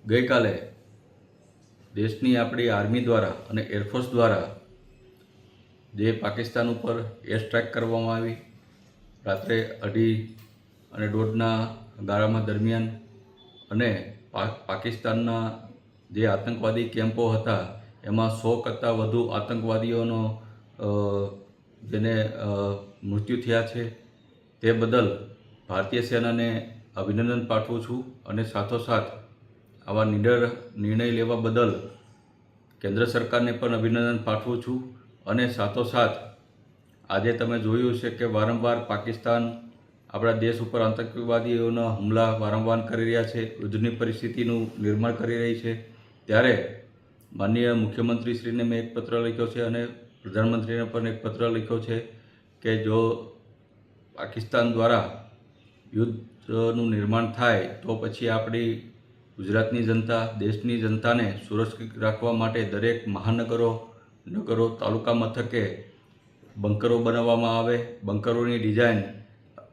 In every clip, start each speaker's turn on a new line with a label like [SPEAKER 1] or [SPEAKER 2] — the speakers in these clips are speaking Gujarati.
[SPEAKER 1] ગઈકાલે દેશની આપણી આર્મી દ્વારા અને એરફોર્સ દ્વારા જે પાકિસ્તાન ઉપર એર સ્ટ્રાઇક કરવામાં આવી રાત્રે 2:30 અને 1:30ના ગાળામાં દરમિયાન અને પાકિસ્તાનના જે આતંકવાદી કેમ્પો હતા એમાં 100 કરતાં વધુ આતંકવાદીઓનો જેને મૃત્યુ થયા છે તે બદલ ભારતીય સેનાને અભિનંદન પાઠવું છું અને સાથોસાથ આવા નીડર નિર્ણય લેવા બદલ કેન્દ્ર સરકારને પણ અભિનંદન પાઠવું છું અને સાથોસાથ આજે તમે જોયું છે કે વારંવાર પાકિસ્તાન આપણા દેશ ઉપર આતંકવાદીઓના હુમલા વારંવાર કરી રહ્યા છે, યુદ્ધની પરિસ્થિતિનું નિર્માણ કરી રહી છે। ત્યારે માનનીય મુખ્યમંત્રીશ્રીને મેં એક પત્ર લખ્યો છે અને પ્રધાનમંત્રીને પણ એક પત્ર લખ્યો છે કે જો પાકિસ્તાન દ્વારા યુદ્ધનું નિર્માણ થાય તો પછી આપણી ગુજરાતની જનતા, દેશની જનતાને સુરક્ષિત રાખવા માટે દરેક મહાનગરો, નગરો, તાલુકા મથકે બંકરો બનાવવામાં આવે। બંકરોની ડિઝાઇન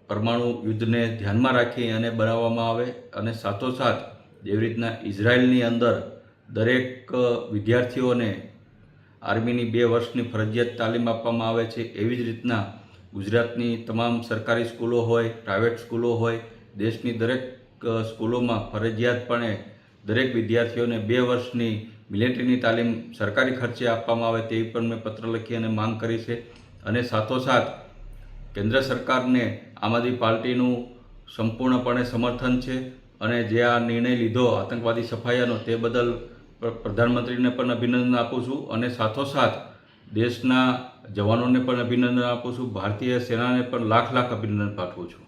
[SPEAKER 1] પરમાણુ યુદ્ધને ધ્યાનમાં રાખી અને બનાવવામાં આવે અને સાથોસાથ જેવી રીતના ઇઝરાયલની અંદર દરેક વિદ્યાર્થીઓને આર્મીની 2 વર્ષની ફરજિયાત તાલીમ આપવામાં આવે છે, એવી જ રીતના ગુજરાતની તમામ સરકારી સ્કૂલો હોય, પ્રાઇવેટ સ્કૂલો હોય, દેશની દરેક સ્કૂલોમાં ફરજિયાતપણે દરેક વિદ્યાર્થીઓને 2 વર્ષની મિલિટરીની તાલીમ સરકારી ખર્ચે આપવામાં આવે તેવી પણ મેં પત્ર લખી અને માંગ કરી છે। અને સાથોસાથ કેન્દ્ર સરકારને આમ આદમી પાર્ટીનું સંપૂર્ણપણે સમર્થન છે અને જે આ નિર્ણય લીધો આતંકવાદી સફાયાનો તે બદલ પ્રધાનમંત્રીને પણ અભિનંદન આપું છું અને સાથોસાથ દેશના જવાનોને પણ અભિનંદન આપું છું, ભારતીય સેનાને પણ લાખ અભિનંદન પાઠવું છું।